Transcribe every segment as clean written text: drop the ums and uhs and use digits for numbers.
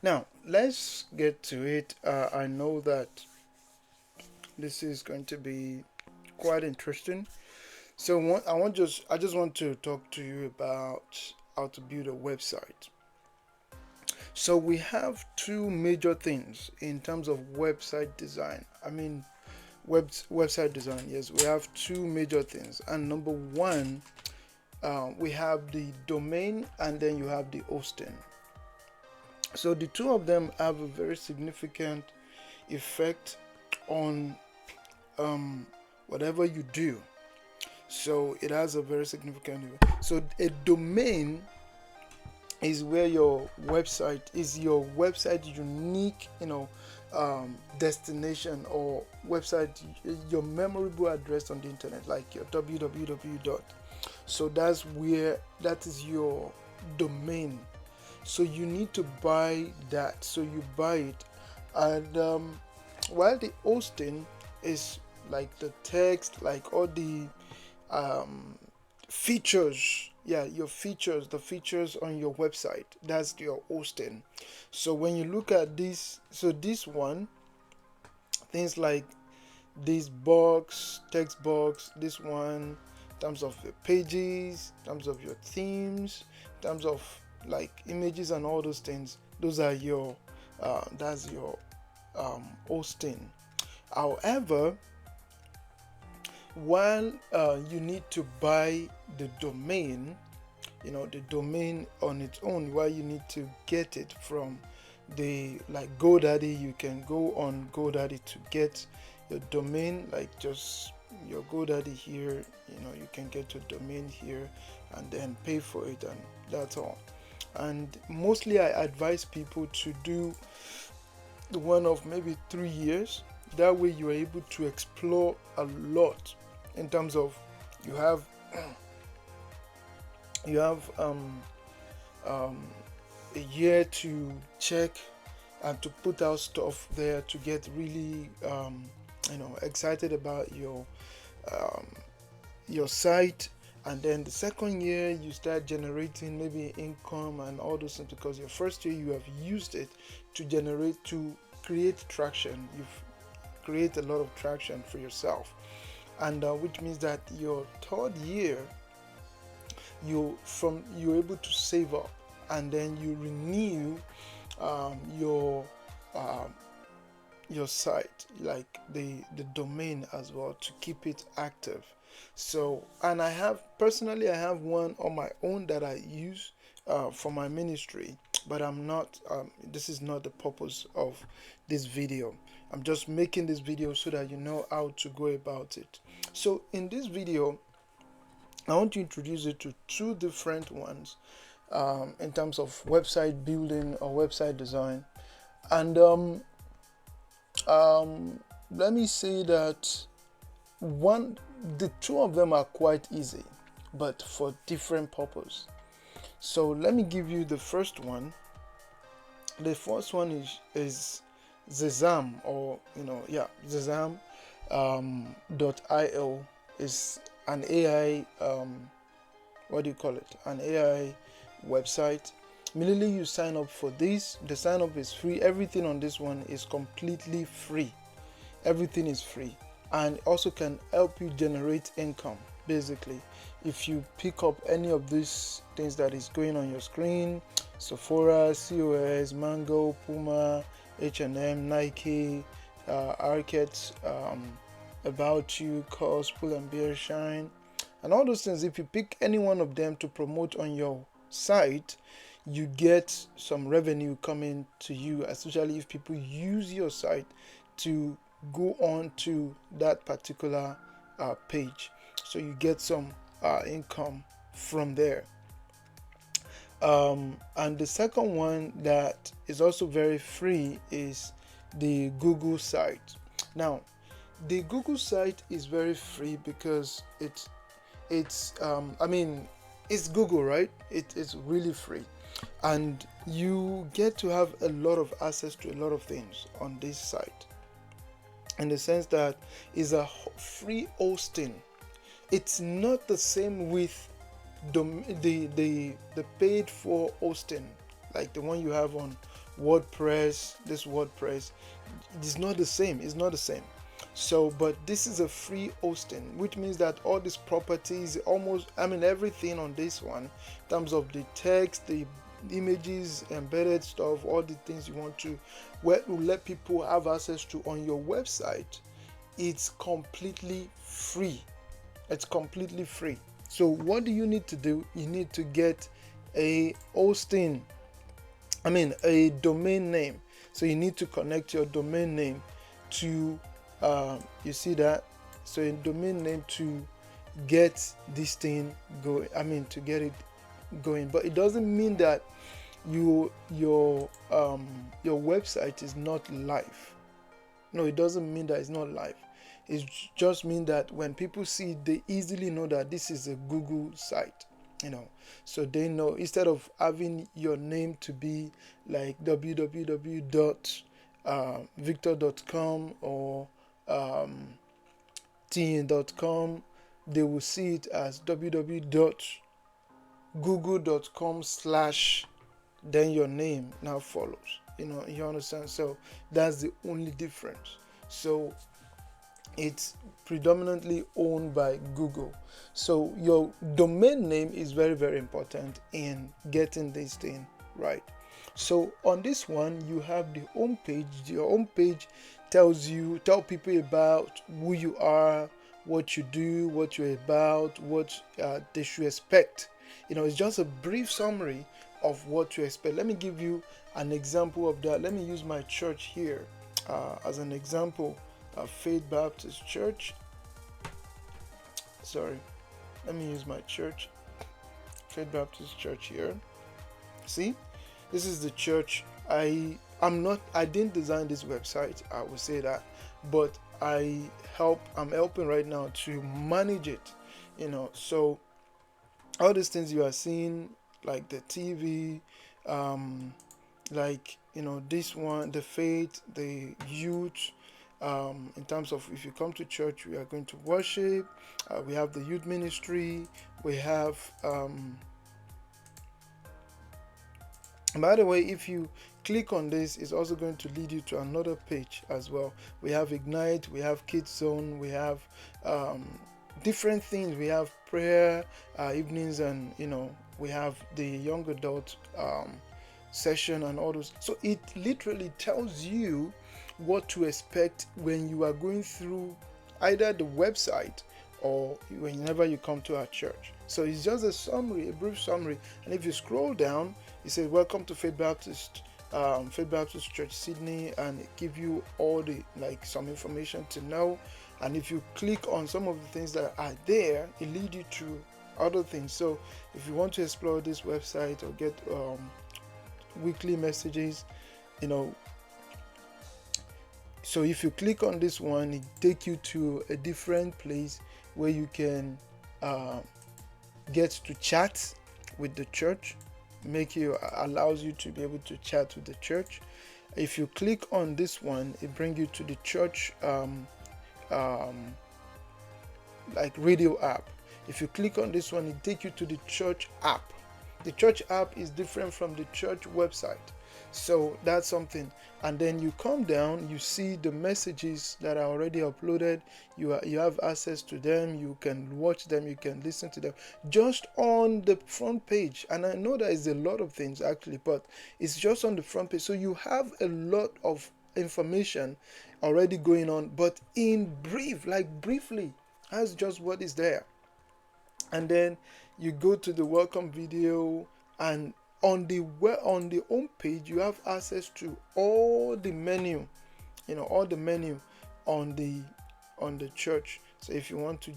Now let's get to it. I know that this is going to be quite interesting. So I just want to talk to you about how to build a website. So we have two major things in terms of website design. I mean, website design. Yes, we have two major things. And number one, we have the domain, and then you have the hosting. So the two of them have a very significant effect on whatever you do. So it has a very significant effect. So a domain is where your website unique, destination, or website, your memorable address on the internet, like your www dot. So that is your domain. So you need to buy that. So you buy it, and while the hosting is like the text, like all the um, features, yeah, your features, the features on your website, that's your hosting. So when you look at this, so this one, things like this box, text box, this one, in terms of your pages, in terms of your themes, in terms of like images and all those things, those are your that's your hosting. However, while you need to buy the domain, the domain on its own, while you need to get it from the, like, GoDaddy. You can go on GoDaddy to get your domain, like just your GoDaddy here. You can get your domain here and then pay for it, and that's all. And mostly I advise people to do the one of maybe 3 years. That way you are able to explore a lot in terms of, you have you have um, a year to check and to put out stuff there to get really excited about um, your site. And then the second year you start generating maybe income and all those things, because your first year you have used it to create traction. You've create a lot of traction for yourself, and which means that your third year you're able to save up, and then you renew um, your um, your site, like the domain as well, to keep it active. So, and I have one on my own that I use for my ministry, but I'm not this is not the purpose of this video. I'm just making this video so that you know how to go about it. So in this video I want to introduce you to two different ones in terms of website building or website design. And um, let me say that the two of them are quite easy, but for different purpose. So let me give you the first one. The first one is Zezam, or Zezam .io is an AI what do you call it? An AI website. Immediately you sign up for this. The sign up is free. Everything on this one is completely free. Everything is free, and also can help you generate income. Basically, if you pick up any of these things that is going on your screen: Sephora, COS, Mango, Puma, H&M, Nike, Arket, About You, COS, Pull and Bear, Shine, and all those things. If you pick any one of them to promote on your site, you get some revenue coming to you, especially if people use your site to go on to that particular page. So you get some income from there. And the second one that is also very free is the Google site. Now, the Google site is very free because it's Google, right? It's really free, and you get to have a lot of access to a lot of things on this site, in the sense that it's a free hosting. It's not the same with the paid for hosting, like the one you have WordPress, this WordPress, it's not the same. It's not the same. So, but this is a free hosting, which means that all these properties, almost, I mean, everything on this one, in terms of the text, the images, embedded stuff, all the things you want to, where to let people have access to on your website, it's completely free. It's completely free. So what do you need to do? You need to get a hosting, a domain name. So you need to connect your domain name to you see that, so a domain name to get this thing going, to get it going. But it doesn't mean that your website is not live. No, it doesn't mean that it's not live. It just means that when people see it, they easily know that this is a Google site, so they know, instead of having your name to be like www.victor.com or tn.com, they will see it as www.google.com/ then your name now follows. You understand? So that's the only difference. So it's predominantly owned by Google. So your domain name is very, very important in getting this thing right. So on this one, you have the home page. Your home page tell people about who you are, what you do, what you're about, what they should expect. It's just a brief summary of what to expect. Let me give you an example of that. Let me use my church here as an example. Faith Baptist Church. Let me use my church, Faith Baptist Church here. See, this is the church. I didn't design this website, I will say that, but I'm helping right now to manage it. So all these things you are seeing, like the TV, this one, the faith, the youth. In terms of, if you come to church, we are going to worship. We have the youth ministry. We have, by the way, if you click on this, it's also going to lead you to another page as well. We have Ignite, we have Kids Zone, we have different things. We have prayer evenings, and we have the young adult session and all those. So it literally tells you what to expect when you are going through either the website or whenever you come to our church. So it's just a summary, a brief summary. And if you scroll down, it says welcome to Faith Baptist Church Sydney, and it gives you all the some information to know. And if you click on some of the things that are there, it leads you to other things. So if you want to explore this website or get weekly messages, so if you click on this one, it takes you to a different place where you can get to chat with the church. Allows you to be able to chat with the church. If you click on this one, it brings you to the church radio app. If you click on this one, it takes you to the church app. The church app is different from the church website. So that's something. And then you come down, you see the messages that are already uploaded. You have access to them. You can watch them. You can listen to them just on the front page. And I know there is a lot of things actually, but it's just on the front page. So you have a lot of information already going on, but in briefly, that's just what is there. And then you go to the welcome video, and on the home page you have access to all the menu, all the menu on the church. So if you want to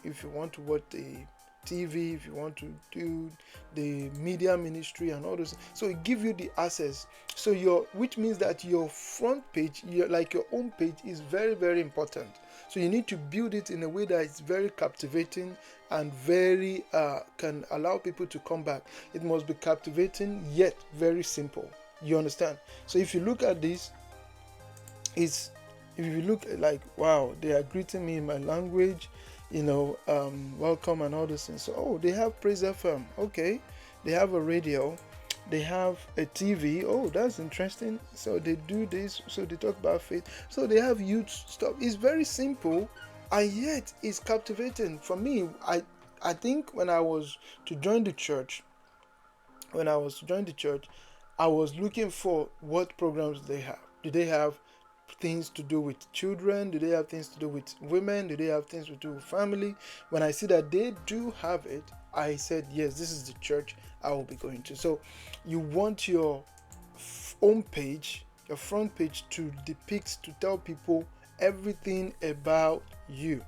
if you want to watch the TV, if you want to do the media ministry and all those, so it gives you the access. So which means that your front page, your home page, is very, very important. So you need to build it in a way that it's very captivating and very can allow people to come back. It must be captivating yet very simple. You understand? So if you look at this, if you look wow, they are greeting me in my language, welcome and all those things. So they have Praise FM. Okay, they have a radio. They have a TV. Oh, that's interesting. So they do this. So they talk about faith. So they have youth stuff. It's very simple, and yet it's captivating for me. I think when I was to join the church, I was looking for what programs they have. Do they have things to do with children? Do they have things to do with women? Do they have things to do with family? When I see that they do have it, I said, yes, this is the church I will be going to. So you want your home page, your front page to depict, to tell people everything about you.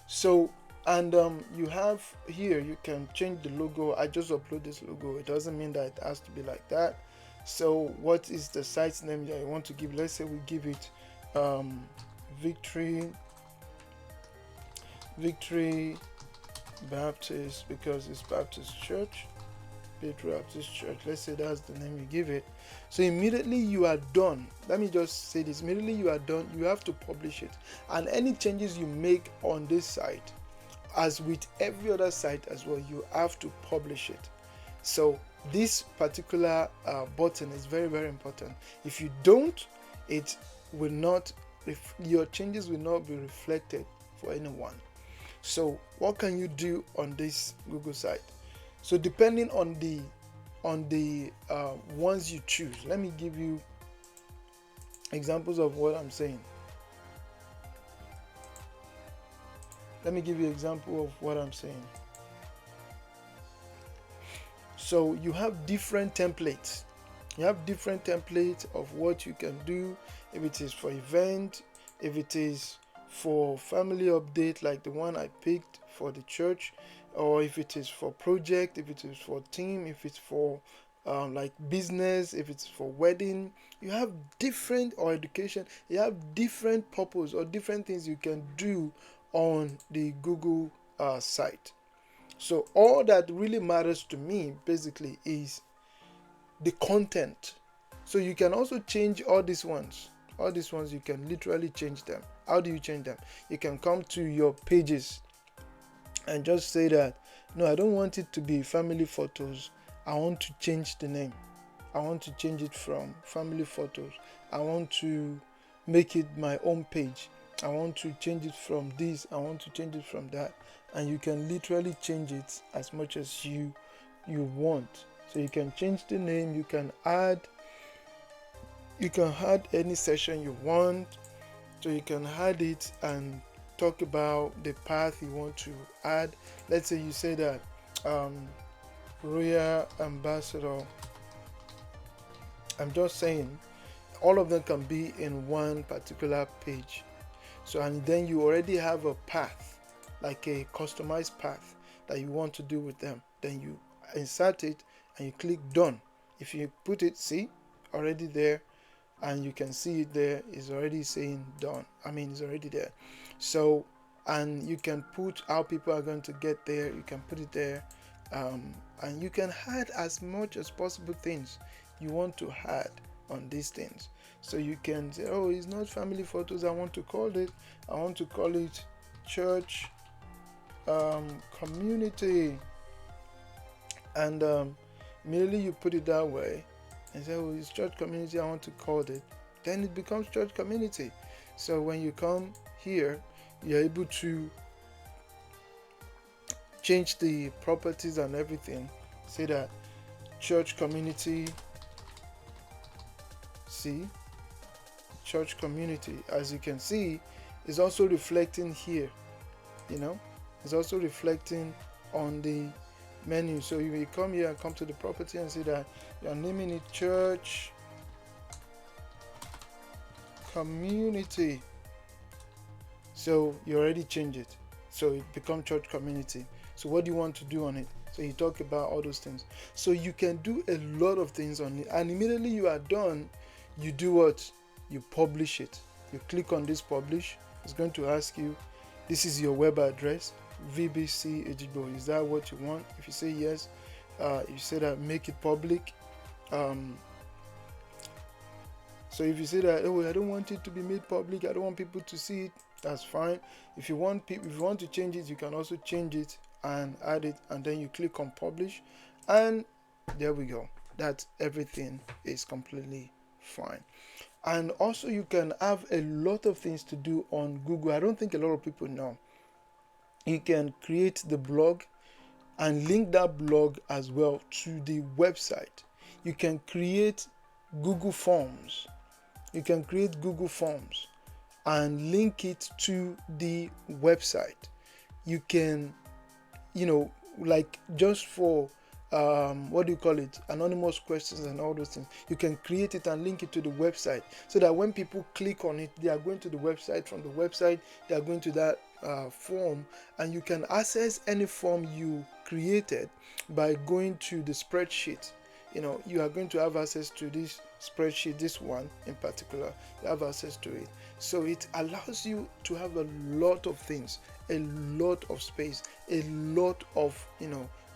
So, and you have here, you can change the logo. I just upload this logo. It doesn't mean that it has to be like that. So what is the site's name that you want to give? Let's say we give it Victory Baptist, because it's Baptist Church. Victory Baptist Church. Let's say that's the name you give it. So immediately you are done. Let me just say this. Immediately you are done, you have to publish it. And any changes you make on this site, as with every other site as well, you have to publish it. So this particular button is very, very important. If you don't, it will not, your changes will not be reflected for anyone. So what can you do on this Google site? So depending on the ones you choose, let me give you examples of what I'm saying. Let me give you an example of what I'm saying. So you have different templates. You have different templates of what you can do. If it is for event, if it is for family update, like the one I picked for the church, or if it is for project, if it is for team, if it's for like business, if it's for wedding, you have different, or education, you have different purpose or different things you can do on the Google site. So all that really matters to me basically is the content. So you can also change all these ones. All these ones, you can literally change them. How do you change them? You can come to your pages and just say that, no, I don't want it to be family photos. I want to change the name. I want to change it from family photos. I want to make it my own page. I want to change it from this. I want to change it from that. And you can literally change it as much as you want. So you can change the name. You can add any session you want. So you can add it and talk about the path you want to add. Let's say you say that Royal Ambassador. I'm just saying all of them can be in one particular page. So, and then you already have a path, like a customized path that you want to do with them. Then you insert it and you click done. If you put it, see, already there, and you can see it there, is already saying done. It's already there. So, and you can put how people are going to get there. You can put it there, and you can add as much as possible things you want to add on these things. So you can say, oh, it's not family photos. I want to call it church community, and merely you put it that way and say, oh, it's church community, I want to call it. Then it becomes church community. So when you come here, you're able to change the properties and everything. Say that church community. See, church community, as you can see, is also reflecting here. It's also reflecting on the menu. So you will come here and come to the property and see that you're naming it church community. So you already changed it, so it becomes church community. So what do you want to do on it? So you talk about all those things. So you can do a lot of things on it, and immediately you are done, you do what? You publish it. You click on this publish. It's going to ask you, this is your web address, VBC Ejigbo. Is that what you want? If you say yes, you say that make it public. So if you say that, oh, I don't want it to be made public, I don't want people to see it, that's fine. If you want to change it, you can also change it and add it, and then you click on publish, and there we go. that everything is completely fine. And also you can have a lot of things to do on Google. I don't think a lot of people know. You can create the blog and link that blog as well to the website. You can create Google Forms. You can create Google Forms and link it to the website. You can, like just for what do you call it, anonymous questions and all those things, you can create it and link it to the website, so that when people click on it, they are going to the website. From the website, they are going to that form, and you can access any form you created by going to the spreadsheet. You are going to have access to this spreadsheet, this one in particular. You have access to it, so it allows you to have a lot of things, a lot of space, a lot of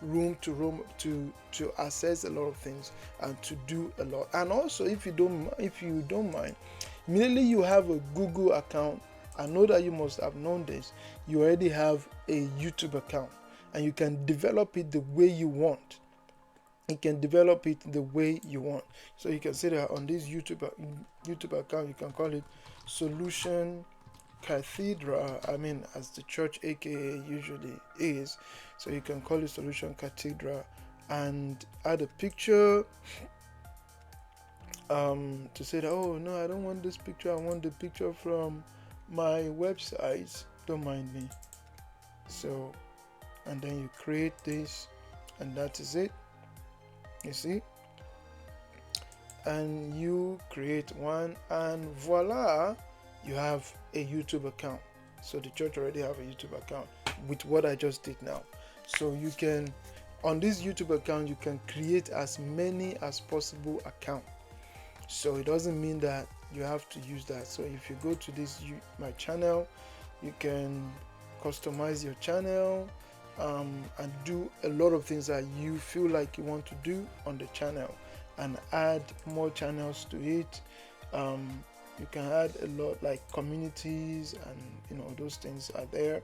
room to access a lot of things and to do a lot. And also, if you don't mind, immediately you have a Google account, I know that you must have known this, you already have a YouTube account, and you can develop it the way you want. You can develop it the way you want. So you can say that on this YouTube account, you can call it Solution Cathedral, as the church aka usually is. So you can call it Solution Cathedral and add a picture to say that, oh no, I don't want this picture, I want the picture from my website, don't mind me. So, and then you create this, and that is it, you see. And you create one, and voila, you have a YouTube account. So the church already have a YouTube account with what I just did now. So you can, on this YouTube account, you can create as many as possible accounts. So it doesn't mean that you have to use that. So if you go to my channel, you can customize your channel and do a lot of things that you feel like you want to do on the channel, and add more channels to it. You can add a lot like communities, and those things are there.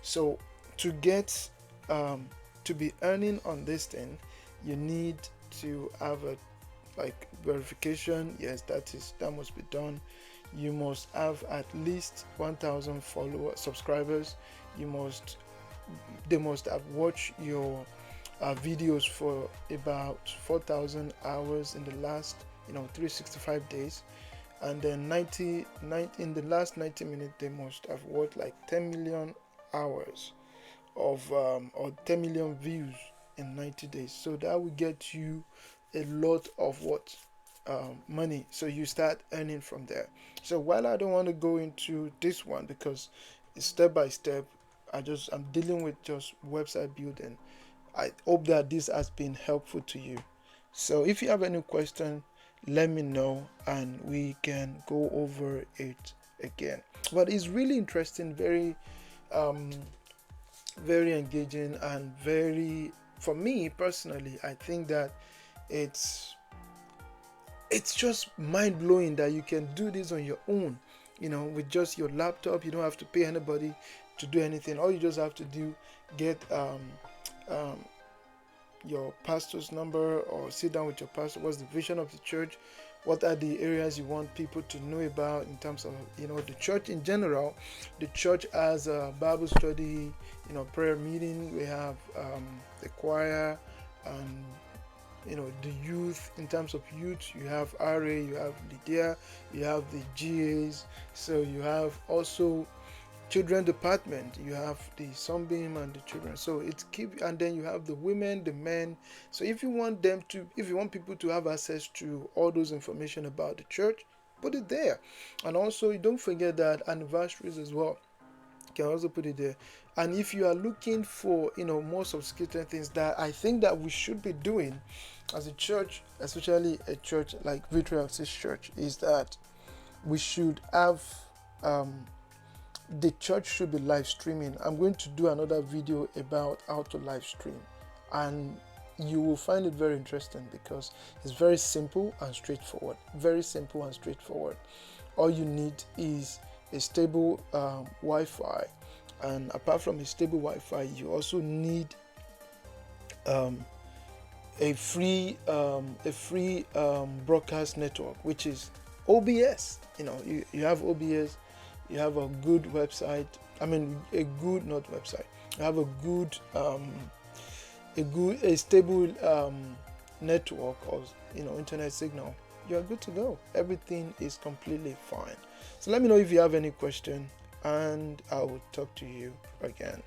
So to get to be earning on this thing, you need to have a verification. Yes, that must be done. You must have at least 1,000 subscribers. They must have watched your videos for about 4,000 hours in the last 365 days, and then in the last 90 minutes they must have watched like 10 million hours of or 10 million views in 90 days. So that will get you a lot of money. So you start earning from there. So while I don't want to go into this one because it's step by step, I'm dealing with just website building. I hope that this has been helpful to you. So if you have any question, let me know and we can go over it again. But it's really interesting, very very engaging, and for me personally, I think that it's just mind-blowing that you can do this on your own, with just your laptop. You don't have to pay anybody to do anything. All you just have to do, get your pastor's number, or sit down with your pastor. What's the vision of the church? What are the areas you want people to know about in terms of the church in general? The church has a Bible study, prayer meeting. We have the choir, and the youth. In terms of youth, you have RA, you have Lydia, you have the GAs. So you have also children department, you have the Sunbeam and the children. So and then you have the women, the men. So if you want people to have access to all those information about the church, put it there. And also, don't forget that anniversaries as well, you can also put it there. And if you are looking for more sophisticated things that I think that we should be doing as a church, especially a church like Victory Baptist Church, is that we should have the church should be live streaming. I'm going to do another video about how to live stream, and you will find it very interesting because it's very simple and straightforward. Very simple and straightforward. All you need is a stable Wi-Fi, and apart from a stable Wi-Fi, you also need a free broadcast network, which is OBS. You have OBS, you have a good website. I mean, a good, not website. You have a good a stable network, or internet signal. You're good to go. Everything is completely fine. So let me know if you have any question, and I will talk to you again.